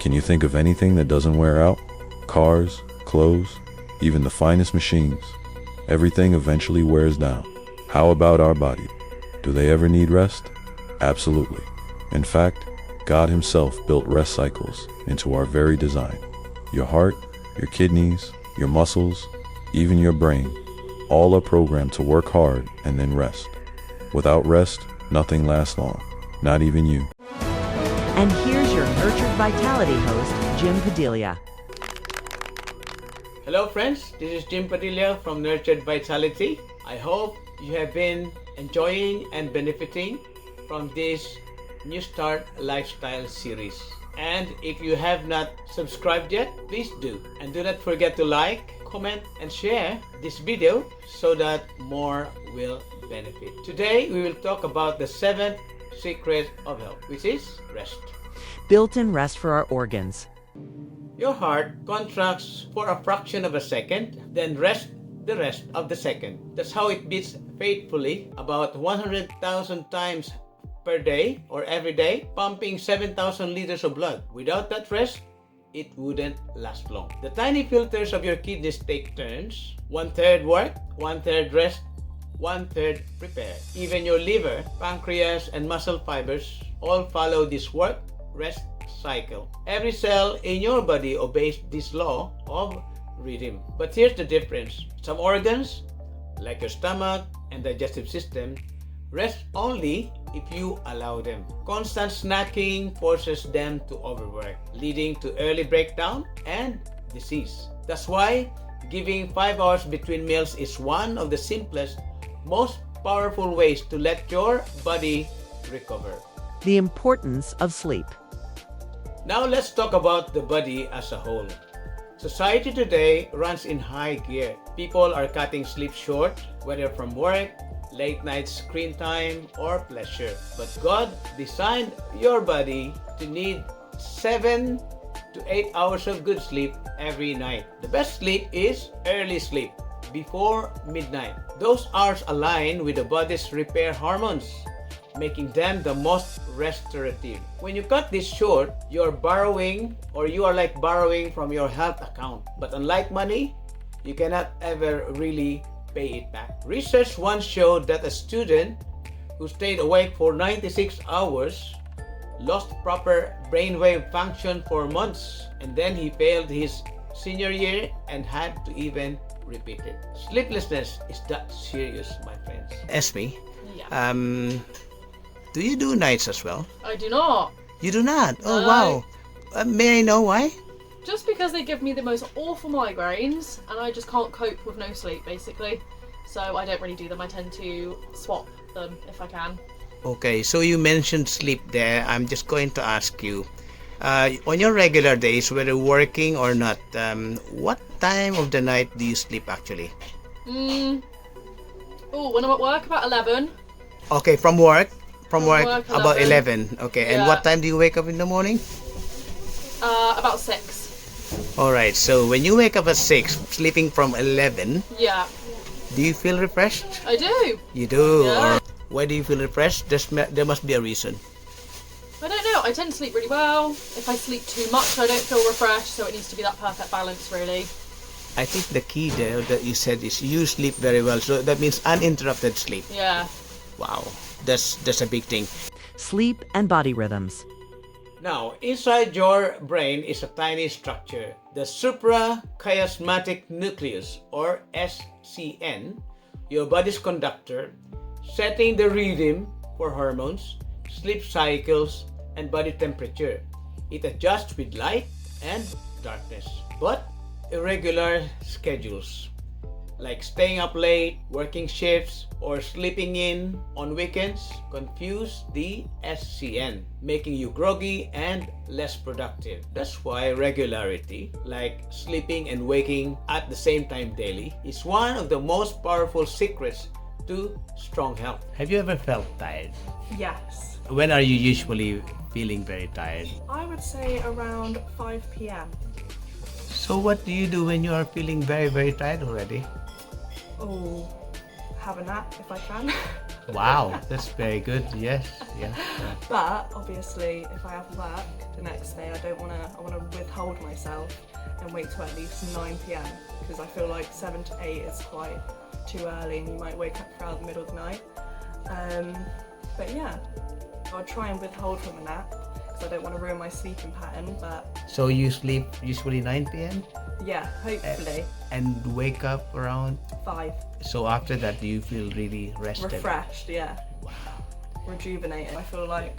Can you think of anything that doesn't wear out? Cars, clothes, even the finest machines. Everything eventually wears down. How about our body? Do they ever need rest? Absolutely. In fact, God Himself built rest cycles into our very design. Your heart, your kidneys, your muscles, even your brain, all are programmed to work hard and then rest. Without rest, nothing lasts long, not even you. And here's your Nurtured Vitality host, Jim Padilla. Hello friends, this is Jim Padilla from Nurtured Vitality. I hope you have been enjoying and benefiting from this New Start Lifestyle series. And if you have not subscribed yet, please do. And do not forget to like, comment, and share this video so that more will benefit. Today, we will talk about the 7th secret of health, which is rest. Built-in rest for our organs. Your heart contracts for a fraction of a second, then rests the rest of the second. That's how it beats faithfully about 100,000 times per day or every day, pumping 7,000 liters of blood. Without that rest, it wouldn't last long. The tiny filters of your kidneys take turns. 1/3 work, 1/3 rest, 1/3 prepare. Even your liver, pancreas, and muscle fibers all follow this work-rest cycle. Every cell in your body obeys this law of rhythm. But here's the difference. Some organs, like your stomach and digestive system, rest only if you allow them. Constant snacking forces them to overwork, leading to early breakdown and disease. That's why giving 5 hours between meals is one of the simplest, most powerful ways to let your body recover. The importance of sleep. Now let's talk about the body as a whole. Society today runs in high gear. People are cutting sleep short, whether from work, late night screen time, or pleasure. But God designed your body to need 7 to 8 hours of good sleep every night. The best sleep is early sleep, before midnight. Those hours align with the body's repair hormones, making them the most restorative. When you cut this short, you are like borrowing from your health account. But unlike money, you cannot ever really pay it back. Research once showed that a student who stayed awake for 96 hours lost proper brainwave function for months, and then he failed his senior year and had to even repeat it. Sleeplessness is that serious, my friends. Esme, Yeah. do you do nights as well? I do not. You do not? Oh, No. wow. May I know why? Just because they give me the most awful migraines and I just can't cope with no sleep, basically. So I don't really do them. I tend to swap them if I can. Okay, so you mentioned sleep there. I'm just going to ask you, on your regular days, whether working or not, what time of the night do you sleep actually? Oh, when I'm at work, about 11. Okay, from work work, about 11. 11. Okay, and Yeah. what time do you wake up in the morning? About 6. Alright, so when you wake up at 6, sleeping from 11, Yeah, do you feel refreshed? I do. You do? Yeah. Or why do you feel refreshed? There must be a reason. I don't know. I tend to sleep really well. If I sleep too much, I don't feel refreshed. So it needs to be that perfect balance, really. I think the key there that you said is you sleep very well. So that means uninterrupted sleep. Yeah. Wow, that's a big thing. Sleep and body rhythms. Now, inside your brain is a tiny structure, the suprachiasmatic nucleus, or SCN, your body's conductor, setting the rhythm for hormones, sleep cycles, and body temperature. It adjusts with light and darkness. But irregular schedules, like staying up late, working shifts, or sleeping in on weekends, confuse the SCN, making you groggy and less productive. That's why regularity, like sleeping and waking at the same time daily, is one of the most powerful secrets to strong health. Have you ever felt tired? Yes. When are you usually feeling very tired? I would say around 5 p.m. So what do you do when you are feeling very, very tired already? Oh, have a nap if I can. Wow, that's very good. Yes, yeah. But obviously, if I have work the next day, I want to withhold myself and wait till at least 9 p.m. because I feel like 7 to 8 is quite too early and you might wake up throughout the middle of the night. But yeah, I'll try and withhold from a nap because I don't want to ruin my sleeping pattern. But So you sleep usually 9 p.m. yeah, hopefully and wake up around. 5. So after that, do you feel really rested? Refreshed, yeah. Rejuvenated. I feel like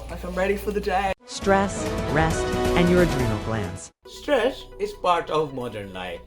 I'm ready for the day. Stress, rest, and your adrenal glands. Stress is part of modern life.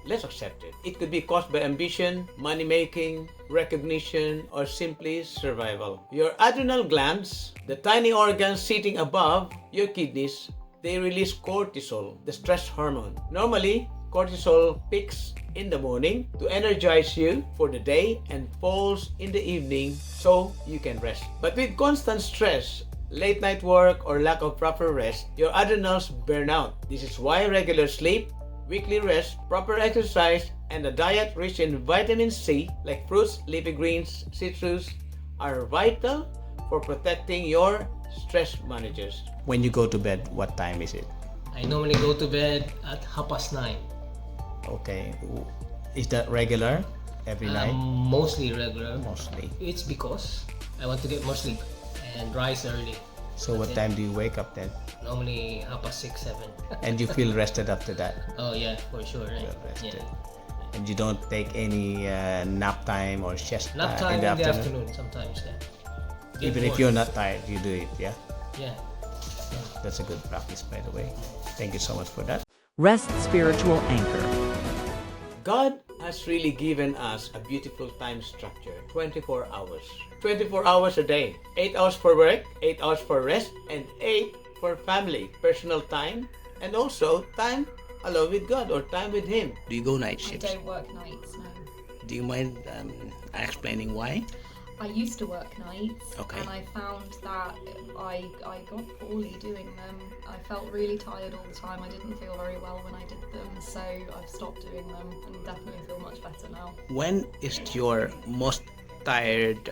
Let's accept it. It could be caused by ambition, money making, recognition, or simply survival. Your adrenal glands, the tiny organs sitting above your kidneys, they release cortisol, the stress hormone. Normally, cortisol peaks in the morning to energize you for the day and falls in the evening so you can rest. But with constant stress, late night work, or lack of proper rest, your adrenals burn out. This is why regular sleep, weekly rest, proper exercise, and a diet rich in vitamin C like fruits, leafy greens, citrus are vital for protecting your stress managers. When you go to bed, what time is it? I normally go to bed at 9:30. Okay. Is that regular every night? Mostly regular. Mostly. It's because I want to get more sleep and rise early. So what time do you wake up then? Normally 6:30, 7. And you feel rested after that? Oh yeah, for sure. Right? Feel rested. Yeah. And you don't take any nap time or chest Nap time in the afternoon? sometimes. Yeah. Even if you're not tired, you do it, yeah? Yeah. That's a good practice, by the way. Thank you so much for that. Rest spiritual anchor. God has really given us a beautiful time structure, 24 hours. 24 hours a day, 8 hours for work, 8 hours for rest, and 8 for family, personal time, and also time alone with God or time with Him. Do you go night I shifts? don't work nights, no. Do you mind explaining why? I used to work nights, Okay. and I found that I got poorly doing them. I felt really tired all the time. I didn't feel very well when I did them, so I've stopped doing them and definitely feel much better now. When is your most tired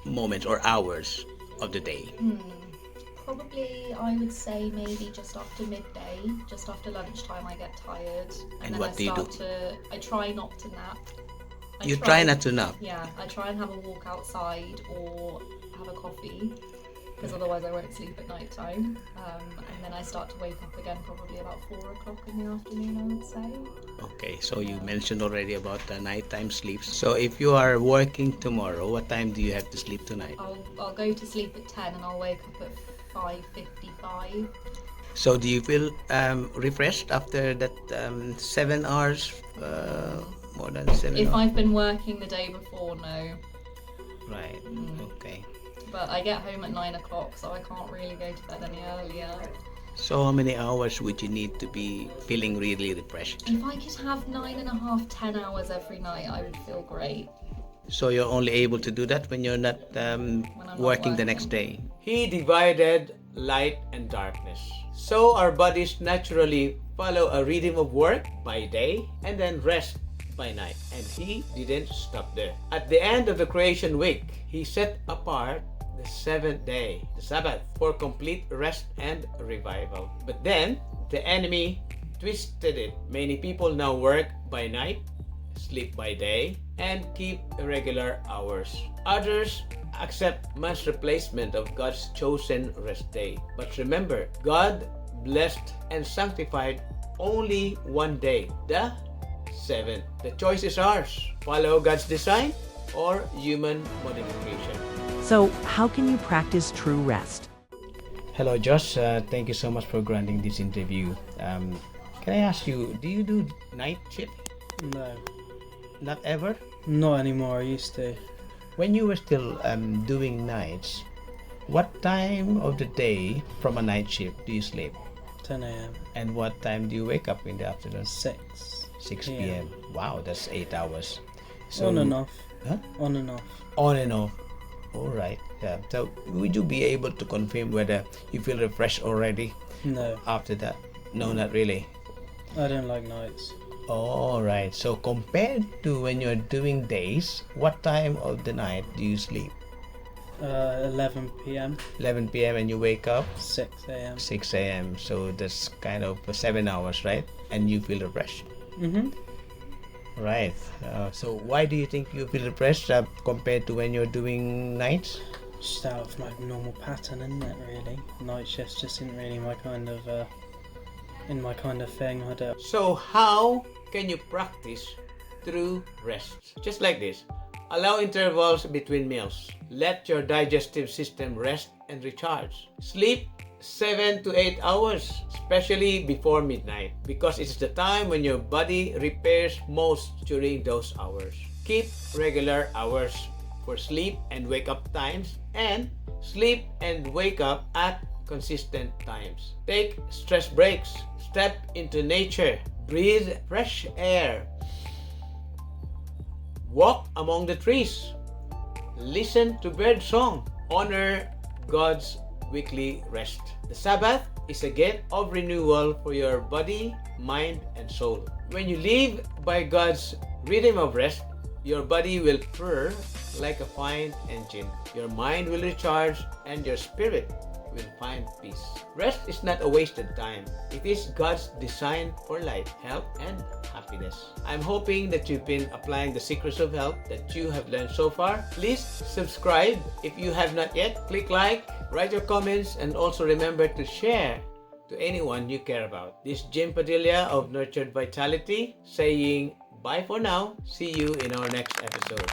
moments or hours of the day? Probably, I would say maybe just after midday, just after lunchtime I get tired. And then what I do you start do? I try not to nap. You try not to nap? Yeah, I try and have a walk outside or have a coffee, because otherwise I won't sleep at night time. And then I start to wake up again probably about 4 o'clock in the afternoon, I would say. Okay, so you mentioned already about the nighttime sleeps. So if you are working tomorrow, what time do you have to sleep tonight? I'll go to sleep at 10 and I'll wake up at 5:55. So do you feel refreshed after that 7 hours? More than 7 If hours? I've been working the day before, no. Right, okay. But I get home at 9 o'clock, so I can't really go to bed any earlier. So how many hours would you need to be feeling really refreshed? If I could have 9.5, 10 hours every night, I would feel great. So you're only able to do that when you're not I'm working not the next day? working. He divided light and darkness. So our bodies naturally follow a rhythm of work by day and then rest by night. And He didn't stop there. At the end of the creation week, He set apart the seventh day, the Sabbath, for complete rest and revival. But then the enemy twisted it. Many people now work by night, sleep by day, and keep irregular hours. Others accept man's replacement of God's chosen rest day. But remember, God blessed and sanctified only one day, the seventh. The choice is ours. Follow God's design or human modification. So, how can you practice true rest? Hello, Josh. Thank you so much for granting this interview. Can I ask you, do you do night shift? No, Not ever? not anymore. I used to. When you were still doing nights, what time of the day from a night shift do you sleep? 10 a.m. And what time do you wake up in the afternoon? 6. 6 Yeah. p.m. Wow, that's 8 hours. On and off. Huh? On and off. On and off. All right. Yeah. So would you be able to confirm whether you feel refreshed already No, after that? No, not really. I don't like nights. All right. So compared to when you're doing days, what time of the night do you sleep? 11 p.m. 11 p.m. and you wake up 6 a.m. 6 a.m. So that's kind of 7 hours, right? And you feel refreshed. Mm-hmm. Right. So why do you think you feel refreshed compared to when you're doing nights? Just out of my normal pattern, isn't it, really? Night shifts just isn't really my kind of thing. I don't. So how can you practice through rest? Just like this. Allow intervals between meals. Let your digestive system rest and recharge. Sleep 7 to 8 hours, especially before midnight, because it's the time when your body repairs most during those hours. Keep regular hours for sleep and wake up times, and sleep and wake up at consistent times. Take stress breaks. Step into nature. Breathe fresh air. Walk among the trees. Listen to bird song. Honor God's weekly rest. The Sabbath is a gift of renewal for your body, mind, and soul. When you live by God's rhythm of rest, your body will purr like a fine engine. Your mind will recharge and your spirit will find peace. Rest is not a wasted time. It is God's design for life, health, and happiness. I'm hoping that you've been applying the secrets of health that you have learned so far. Please subscribe if you have not yet. Click like, write your comments, and also remember to share to anyone you care about. This is Jim Padilla of Nurtured Vitality saying bye for now. See you in our next episode.